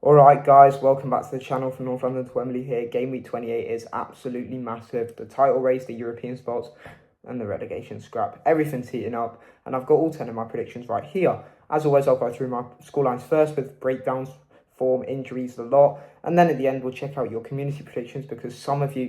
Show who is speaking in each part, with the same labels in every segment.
Speaker 1: Alright guys, welcome back to the channel from North London to Wembley here. Game week 28 is absolutely massive. The title race, the European spots and the relegation scrap. Everything's heating up and I've got all 10 of my predictions right here. As always, I'll go through my scorelines first with breakdowns, form, injuries, the lot. And then at the end, we'll check out your community predictions because some of you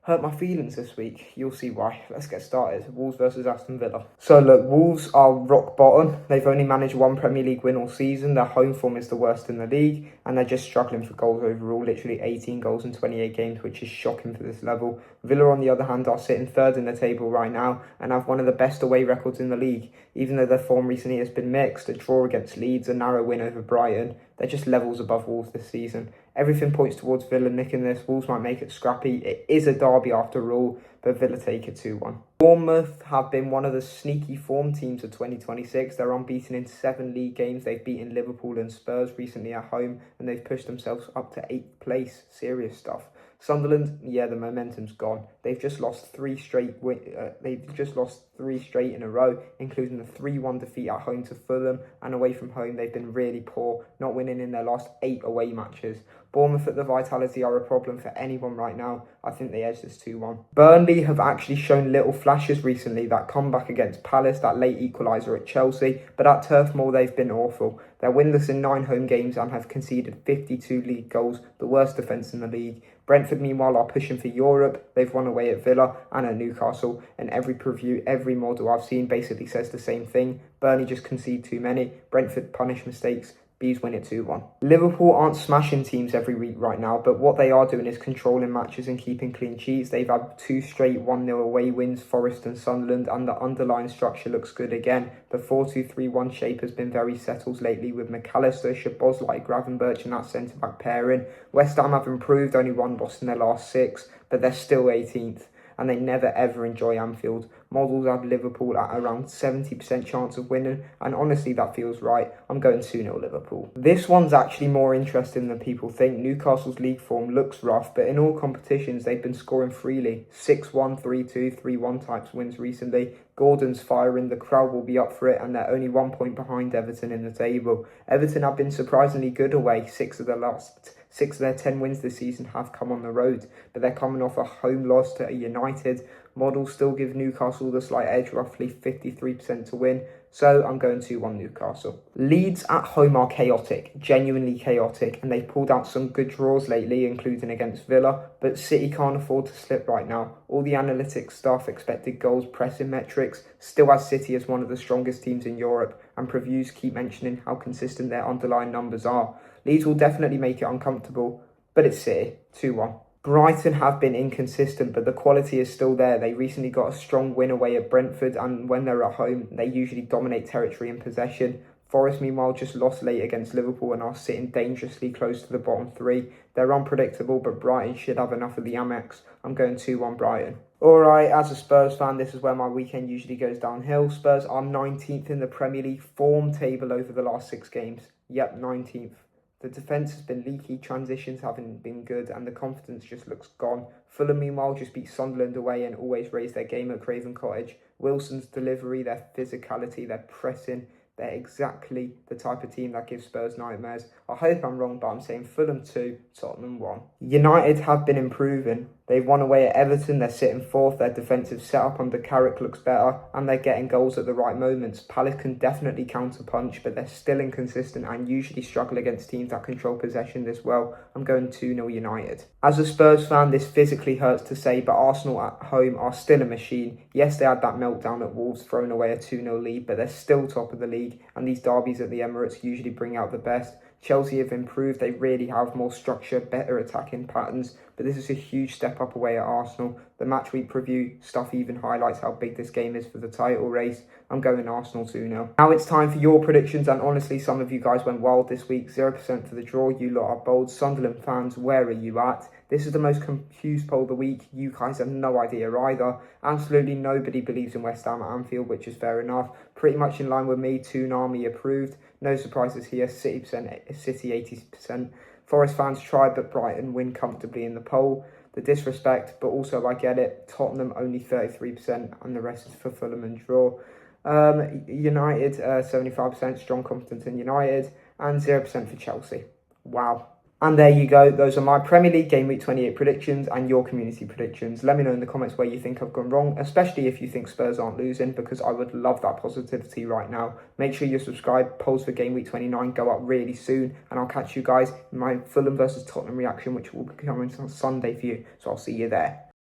Speaker 1: hurt my feelings this week. You'll see why. Let's get started. Wolves versus Aston Villa. So look, Wolves are rock bottom. They've only managed one Premier League win all season. Their home form is the worst in the league and they're just struggling for goals overall. Literally 18 goals in 28 games, which is shocking for this level. Villa, on the other hand, are sitting third in the table right now and have one of the best away records in the league. Even though their form recently has been mixed, a draw against Leeds, a narrow win over Brighton, they're just levels above Wolves this season. Everything points towards Villa nicking this. Wolves might make it scrappy. It is a derby after all, but Villa take it 2-1. Bournemouth have been one of the sneaky form teams of 2026. They're unbeaten in 7 league games. They've beaten Liverpool and Spurs recently at home, and they've pushed themselves up to 8th place. Serious stuff. Sunderland, yeah, the momentum's gone. They've just lost three straight in a row, including the 3-1 defeat at home to Fulham, and away from home they've been really poor, not winning in their last 8 away matches. Bournemouth at the Vitality are a problem for anyone right now. I think they edge this 2-1. Burnley have actually shown little flashes recently. That comeback against Palace, that late equaliser at Chelsea, but at Turf Moor they've been awful. They're winless in 9 home games and have conceded 52 league goals, the worst defence in the league. Brentford, meanwhile, are pushing for Europe. They've won away at Villa and at Newcastle, and every preview, every model I've seen basically says the same thing. Burnley just concede too many. Brentford punish mistakes. Bees win it 2-1. Liverpool aren't smashing teams every week right now, but what they are doing is controlling matches and keeping clean sheets. They've had 2 straight 1-0 away wins, Forest and Sunderland, and the underlying structure looks good again. The 4-2-3-1 shape has been very settled lately with McAllister, Szoboszlai, Gravenberch and that centre-back pairing. West Ham have improved, only 1 loss in their last 6, but they're still 18th. And they never ever enjoy Anfield. Models have Liverpool at around 70% chance of winning, and honestly that feels right. I'm going 2-0 Liverpool. This one's actually more interesting than people think. Newcastle's league form looks rough, but in all competitions they've been scoring freely. 6-1, 3-2, 3-1 types wins recently. Gordon's firing, the crowd will be up for it, and they're only 1 point behind Everton in the table. Everton have been surprisingly good away. 6 of their 10 wins this season have come on the road, but they're coming off a home loss to United. Models still give Newcastle the slight edge, roughly 53% to win, so I'm going 2-1 Newcastle. Leeds at home are chaotic, genuinely chaotic, and they've pulled out some good draws lately, including against Villa, but City can't afford to slip right now. All the analytics stuff, expected goals, pressing metrics, still has City as one of the strongest teams in Europe, and previews keep mentioning how consistent their underlying numbers are. Leeds will definitely make it uncomfortable, but it's City, 2-1. Brighton have been inconsistent, but the quality is still there. They recently got a strong win away at Brentford, and when they're at home, they usually dominate territory and possession. Forest, meanwhile, just lost late against Liverpool and are sitting dangerously close to the bottom 3. They're unpredictable, but Brighton should have enough of the Amex. I'm going 2-1 Brighton. Alright, as a Spurs fan, this is where my weekend usually goes downhill. Spurs are 19th in the Premier League form table over the last 6 games. Yep, 19th. The defence has been leaky, transitions haven't been good, and the confidence just looks gone. Fulham, meanwhile, just beat Sunderland away and always raise their game at Craven Cottage. Wilson's delivery, their physicality, their pressing, they're exactly the type of team that gives Spurs nightmares. I hope I'm wrong, but I'm saying Fulham 2, Tottenham 1. United have been improving. They've won away at Everton, they're sitting 4th, their defensive setup under Carrick looks better, and they're getting goals at the right moments. Palace can definitely counter-punch, but they're still inconsistent and usually struggle against teams that control possession this well. I'm going 2-0 United. As a Spurs fan, this physically hurts to say, but Arsenal at home are still a machine. Yes, they had that meltdown at Wolves, throwing away a 2-0 lead, but they're still top of the league, and these derbies at the Emirates usually bring out the best. Chelsea have improved, they really have more structure, better attacking patterns, but this is a huge step up away at Arsenal. The match week preview stuff even highlights how big this game is for the title race. I'm going Arsenal 2-0. Now it's time for your predictions, and honestly, some of you guys went wild this week. 0% for the draw, you lot are bold. Sunderland fans, where are you at? This is the most confused poll of the week. You guys have no idea either. Absolutely nobody believes in West Ham at Anfield, which is fair enough. Pretty much in line with me, Toonami approved. No surprises here, City 80%. Forest fans try, but Brighton win comfortably in the poll. The disrespect, but also I get it. Tottenham only 33%, and the rest is for Fulham and draw. United 75%, strong confidence in United, and 0% for Chelsea. Wow. And there you go. Those are my Premier League Game Week 28 predictions and your community predictions. Let me know in the comments where you think I've gone wrong, especially if you think Spurs aren't losing, because I would love that positivity right now. Make sure you're subscribed. Polls for Game Week 29 go up really soon, and I'll catch you guys in my Fulham versus Tottenham reaction, which will be coming on Sunday for you. So I'll see you there.